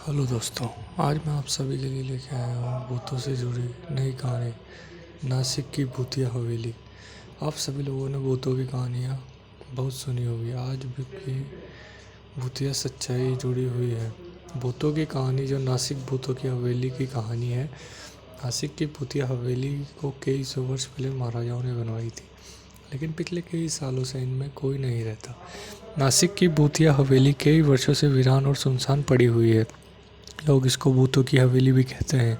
Hello दोस्तों। आज मैं आप सभी के लिए लेके आया हूँ भूतों से जुड़ी नई कहानी, नासिक की भूतिया हवेली। आप सभी लोगों ने भूतों की कहानियाँ बहुत सुनी होगी। आज भी भूतिया सच्चाई जुड़ी हुई है। भूतों की कहानी जो नासिक भूतों की हवेली की कहानी है। नासिक की भूतिया हवेली को कई सौ वर्ष पहले महाराजाओं ने बनवाई थी, लेकिन पिछले कई सालों से इनमें कोई नहीं रहता। नासिक की भूतिया हवेली कई वर्षों से वीरान और सुनसान पड़ी हुई है। लोग इसको भूतों की हवेली भी कहते हैं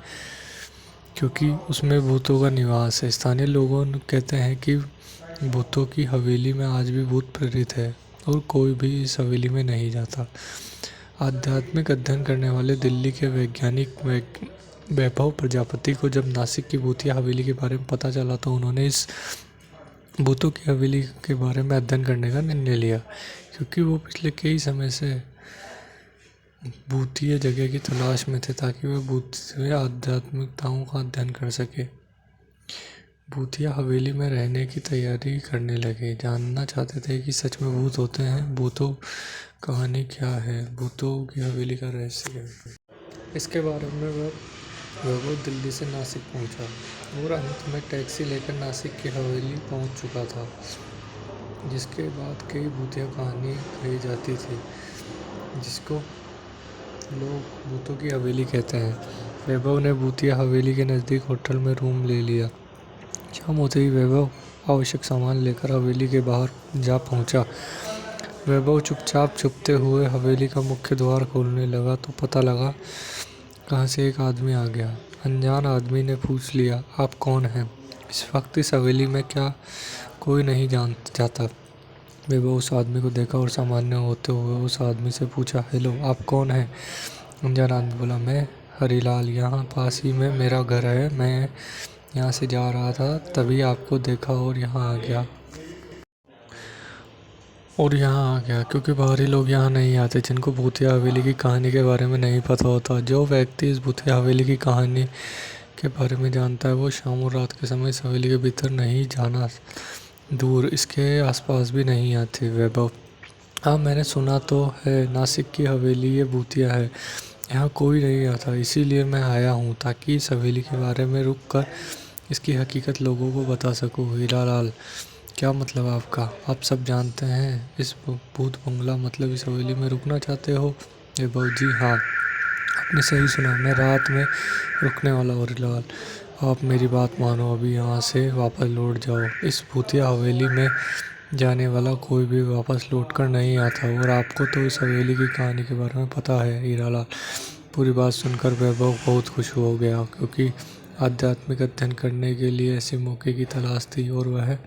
क्योंकि उसमें भूतों का निवास है। स्थानीय लोगों कहते हैं कि भूतों की हवेली में आज भी भूत प्रेरित है और कोई भी इस हवेली में नहीं जाता। आध्यात्मिक अध्ययन करने वाले दिल्ली के वैज्ञानिक वैभव प्रजापति को जब नासिक की भूतिया हवेली के बारे में पता चला तो उन्होंने इस भूतों की हवेली के बारे में अध्ययन करने का निर्णय लिया, क्योंकि वो पिछले कई समय से भूतिया जगह की तलाश में थे ताकि वे भूतिया आध्यात्मिकताओं का अध्ययन कर सके। भूतिया हवेली में रहने की तैयारी करने लगे। जानना चाहते थे कि सच में भूत होते हैं, भूतों कहानी क्या है, भूतों की हवेली का रहस्य क्या है। इसके बारे में वो दिल्ली से नासिक पहुंचा और अंत में टैक्सी लेकर नासिक की हवेली पहुंच चुका था, जिसके बाद कई भूतिया कहानी कही जाती थी, जिसको लोग भूतों की हवेली कहते हैं। वैभव ने भूतिया हवेली के नज़दीक होटल में रूम ले लिया। शाम होते ही वैभव आवश्यक सामान लेकर हवेली के बाहर जा पहुंचा। वैभव चुपचाप छुपते हुए हवेली का मुख्य द्वार खोलने लगा तो पता लगा कहाँ से एक आदमी आ गया। अनजान आदमी ने पूछ लिया, आप कौन हैं? इस वक्त इस हवेली में क्या कोई नहीं जाता। वैभव उस आदमी को देखा और सामान्य होते हुए उस आदमी से पूछा, हेलो, आप कौन हैं? अनजान आदमी बोला, मैं हरीलाल, यहाँ पास ही में मेरा घर है। मैं यहाँ से जा रहा था, तभी आपको देखा और यहाँ आ गया क्योंकि बाहरी लोग यहाँ नहीं आते जिनको भूतिया हवेली की कहानी के बारे में नहीं पता होता। जो व्यक्ति इस भूतिया हवेली की कहानी के बारे में जानता है वो शाम और रात के समय इस हवेली के भीतर नहीं जाना, दूर इसके आसपास भी नहीं आते। वैभव, हाँ, मैंने सुना तो है नासिक की हवेली ये भूतिया है, यहाँ कोई नहीं आता, इसीलिए मैं आया हूँ ताकि इस हवेली के बारे में रुक कर इसकी हकीकत लोगों को बता सकूँ। हीरालाल, क्या मतलब आपका? आप सब जानते हैं इस भूत बंगला मतलब इस हवेली में रुकना चाहते हो? वैभव, जी हाँ, आपने सही सुना, मैं रात में रुकने वाला हूँ। हीरालाल, आप मेरी बात मानो, अभी यहाँ से वापस लौट जाओ। इस भूतिया हवेली में जाने वाला कोई भी वापस लौटकर नहीं आता और आपको तो इस हवेली की कहानी के बारे में पता है। हीरालाल, पूरी बात सुनकर वैभव बहुत खुश हो गया क्योंकि आध्यात्मिक अध्ययन करने के लिए ऐसे मौके की तलाश थी और वह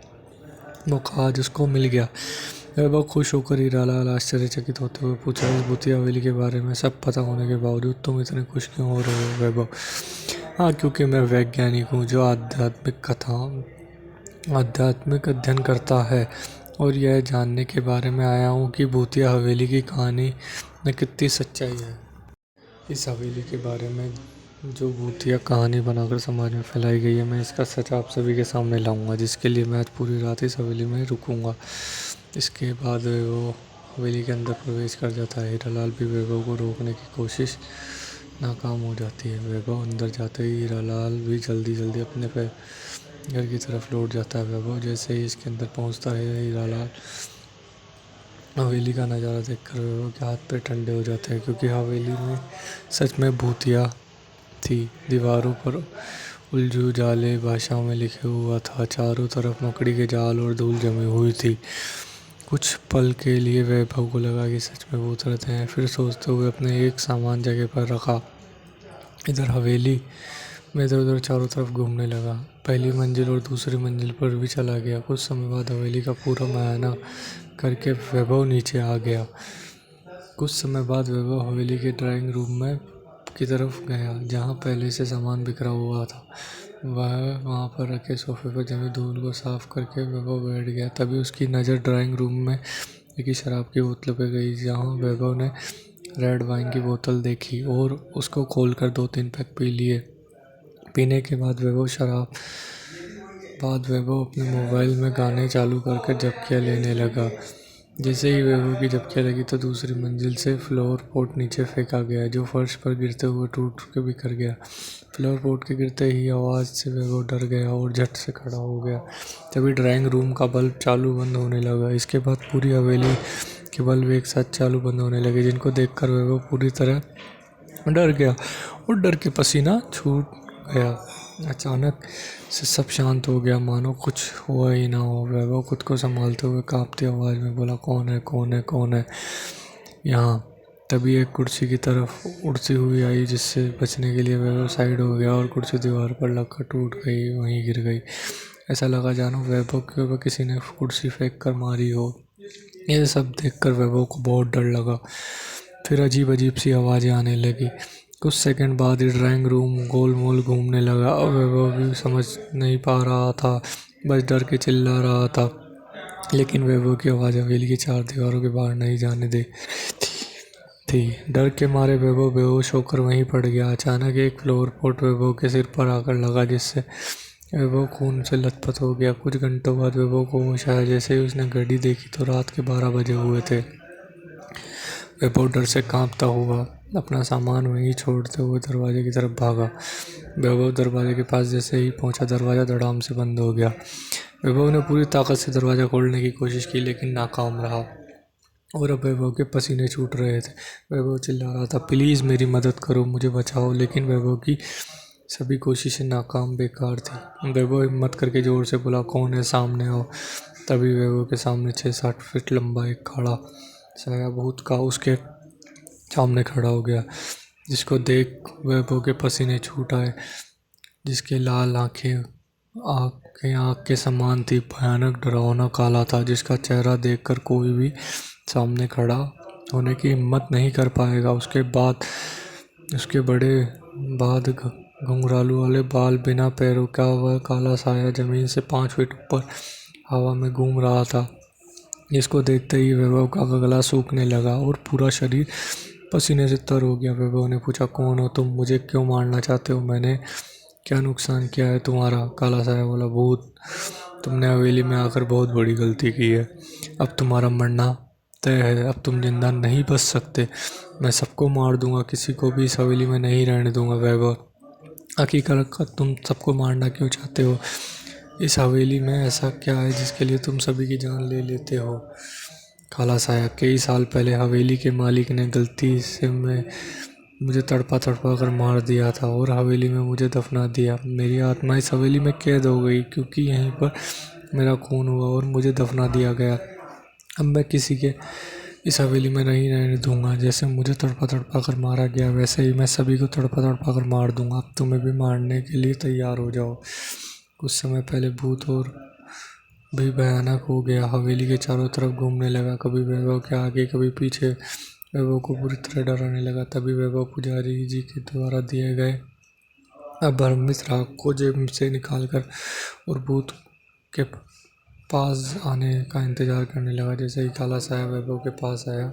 मौका आज उसको मिल गया। वैभव खुश होकर हीरालाल आश्चर्यचकित होते हुए पूछा, इस भूतिया हवेली के बारे में सब पता होने के बावजूद तुम इतने खुश क्यों हो रहे हो? वैभव, हाँ, क्योंकि मैं वैज्ञानिक हूँ जो आध्यात्मिक अध्ययन करता है और यह जानने के बारे में आया हूँ कि भूतिया हवेली की कहानी में कितनी सच्चाई है। इस हवेली के बारे में जो भूतिया कहानी बनाकर समाज में फैलाई गई है, मैं इसका सच आप सभी के सामने लाऊंगा, जिसके लिए मैं आज पूरी रात इस हवेली में रुकूंगा। इसके बाद वो हवेली के अंदर प्रवेश कर जाता है। हीरालाल भी वैभव को रोकने की कोशिश नाकाम हो जाती है। वैभव अंदर जाते ही हीरालाल भी जल्दी जल्दी अपने घर की तरफ लौट जाता है। वैभव जैसे ही इसके अंदर पहुंचता है, हीरालाल हवेली का नज़ारा देखकर वैभव के हाथ पैर ठंडे हो जाते हैं, क्योंकि हवेली में सच में भूतिया थी। दीवारों पर उलझू जाले भाषाओं में लिखे हुआ था, चारों तरफ मकड़ी के जाल और धूल जमी हुई थी। कुछ पल के लिए वैभव को लगा कि सच में भूत रहते हैं। फिर सोचते हुए अपने एक सामान जगह पर रखा, इधर हवेली में इधर उधर चारों तरफ घूमने लगा। पहली मंजिल और दूसरी मंजिल पर भी चला गया। कुछ समय बाद हवेली का पूरा मुआयना करके वैभव नीचे आ गया। कुछ समय बाद वैभव हवेली के ड्राइंग रूम में की तरफ गया, जहाँ पहले से सामान बिखरा हुआ था। वह वहाँ पर रखे सोफे पर जमी धूल को साफ करके वैभव बैठ गया। तभी उसकी नज़र ड्राइंग रूम में एक शराब की बोतल पे गई, जहाँ वैभव ने रेड वाइन की बोतल देखी और उसको खोलकर 2-3 पैक पी लिए। पीने के बाद वैभव अपने मोबाइल में गाने चालू करके झपकियाँ लेने लगा। जैसे ही वैभव की झपकियाँ लगी तो दूसरी मंजिल से फ्लावर पॉट नीचे फेंका गया, जो फर्श पर गिरते हुए टूट के बिखर गया। फ्लावर पॉट के गिरते ही आवाज़ से वैभव डर गया और झट से खड़ा हो गया। तभी ड्राइंग रूम का बल्ब चालू बंद होने लगा। इसके बाद पूरी हवेली के बल्ब एक साथ चालू बंद होने लगे, जिनको देखकर वैभव पूरी तरह डर गया और डर के पसीना छूट गया। अचानक से सब शांत हो गया, मानो कुछ हुआ ही ना हो। वैभव खुद को संभालते हुए कांपती आवाज़ में बोला, कौन है, कौन है, कौन है यहाँ? तभी एक कुर्सी की तरफ उड़ती हुई आई, जिससे बचने के लिए वैभव साइड हो गया और कुर्सी दीवार पर लगकर टूट गई, वहीं गिर गई। ऐसा लगा जानो वैभव के ऊपर किसी ने कुर्सी फेंक कर मारी हो। यह सब देखकर वैभव को बहुत डर लगा। फिर अजीब अजीब सी आवाज़ें आने लगी। कुछ सेकंड बाद ही ड्राइंग रूम गोल मोल घूमने लगा और वैभव भी समझ नहीं पा रहा था, बस डर के चिल्ला रहा था। लेकिन वैभव की आवाज़ हवेली की चार दीवारों के बाहर नहीं जाने दे थी। डर के मारे वैभव बेहोश होकर वहीं पड़ गया। अचानक एक फ्लावर पॉट वैभव के सिर पर आकर लगा, जिससे वैभव खून से लथपथ हो गया। कुछ घंटों बाद वैभव को होश आया। जैसे ही उसने घड़ी देखी तो रात के 12 बजे हुए थे। वैभव डर से कांपता हुआ अपना सामान वहीं छोड़ते हुए दरवाजे की तरफ भागा। वैभव दरवाजे के पास जैसे ही पहुंचा, दरवाज़ा धड़ाम से बंद हो गया। वैभव ने पूरी ताकत से दरवाज़ा खोलने की कोशिश की, लेकिन नाकाम रहा और अब वैभव के पसीने छूट रहे थे। वैभव चिल्ला रहा था, प्लीज़ मेरी मदद करो, मुझे बचाओ। लेकिन वैभव की सभी कोशिशें नाकाम, बेकार थी। वैभव हिम्मत करके ज़ोर से बोला, कौन है, सामने आओ। तभी वैभव के सामने 6-7 फीट लंबा एक काला साया भूत का उसके सामने खड़ा हो गया, जिसको देख वैभव के पसीने छूट आए। जिसके लाल आंखें आँख के समान थी, भयानक डरावना काला था, जिसका चेहरा देखकर कोई भी सामने खड़ा होने की हिम्मत नहीं कर पाएगा। उसके बड़े बाद घुंघरालू वाले बाल, बिना पैरों का वह काला साया जमीन से 5 फीट ऊपर हवा में घूम रहा था। इसको देखते ही वैभव का गला सूखने लगा और पूरा शरीर पसीने से तर हो गया। वैभव ने पूछा, कौन हो तुम, मुझे क्यों मारना चाहते हो, मैंने क्या नुकसान किया है तुम्हारा? काला साया बोला, भूत, तुमने हवेली में आकर बहुत बड़ी गलती की है। अब तुम्हारा मरना तय है। अब तुम जिंदा नहीं बच सकते। मैं सबको मार दूंगा, किसी को भी इस हवेली में नहीं रहने दूंगा। वैभव, हकीकत तुम सबको मारना क्यों चाहते हो? इस हवेली में ऐसा क्या है जिसके लिए तुम सभी की जान ले लेते हो? काला साया, कई साल पहले हवेली के मालिक ने गलती से मुझे तड़पा कर मार दिया था और हवेली में मुझे दफना दिया। मेरी आत्मा इस हवेली में कैद हो गई, क्योंकि यहीं पर मेरा खून हुआ और मुझे दफना दिया गया। अब मैं किसी के इस हवेली में नहीं रहने दूंगा। जैसे मुझे तड़पा कर मारा गया, वैसे ही मैं सभी को तड़पा कर मार दूंगा। अब तुम्हें भी मारने के लिए तैयार हो जाओ। कुछ समय पहले भूत और भी भयानक हो गया। हवेली के चारों तरफ घूमने लगा, कभी वैभव के आगे, कभी पीछे। वैभव को बुरी तरह डराने लगा। तभी वैभव पुजारी जी के द्वारा दिए गए अभ्रमित राग को जेब से निकालकर और भूत के पास आने का इंतजार करने लगा। जैसे ही काला साया वैभव के पास आया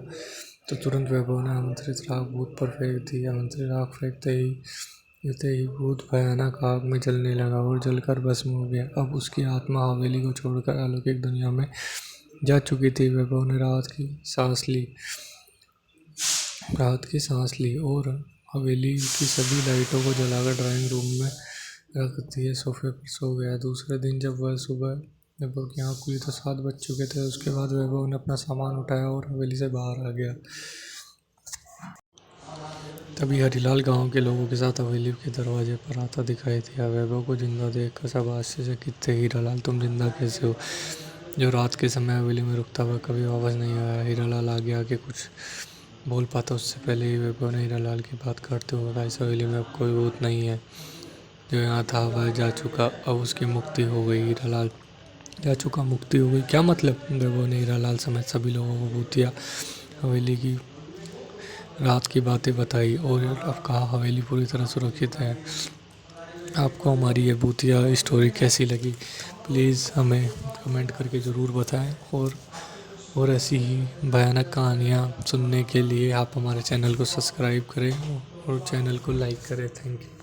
तो तुरंत वैभव ने आमंत्रित राख भूत पर फेंक दी। आमंत्रित राख फेंकते ही भूत भयानक आग में जलने लगा और जलकर भस्म हो गया। अब उसकी आत्मा हवेली को छोड़कर अलौकिक दुनिया में जा चुकी थी। वैभव ने राहत की सांस ली और हवेली की सभी लाइटों को जलाकर ड्राइंग रूम में रख दिए सोफे पर सो गया। दूसरे दिन जब वह सुबह वैभव की आँख खुली तो 7 बज चुके थे। उसके बाद वैभव ने अपना सामान उठाया और हवेली से बाहर आ गया। तभी हरिलाल गांव के लोगों के साथ हवेली के दरवाजे पर आता दिखाई दिया। वैभव को जिंदा देखकर सब आश्चर्यचकित थे। हीरालाल, तुम जिंदा कैसे हो? जो रात के समय हवेली में रुकता हुआ कभी वापस नहीं आया। हीरालाल आगे आके कुछ बोल पाता उससे पहले ही वैभव ने हीरालाल की बात काटते हुए कहा, इस हवेली में अब कोई भूत नहीं है। जो यहाँ था वह जा चुका, अब उसकी मुक्ति हो गई। हीरालाल, जा चुका, मुक्ति हो गई, क्या मतलब? वैभव ने हीरालाल समेत सभी लोगों को भूतिया हवेली की रात की बातें बताई और अब कहा हवेली पूरी तरह सुरक्षित है। आपको हमारी ये भूतिया स्टोरी कैसी लगी, प्लीज़ हमें कमेंट करके ज़रूर बताएं। और ऐसी ही भयानक कहानियाँ सुनने के लिए आप हमारे चैनल को सब्सक्राइब करें और चैनल को लाइक करें। Thank you.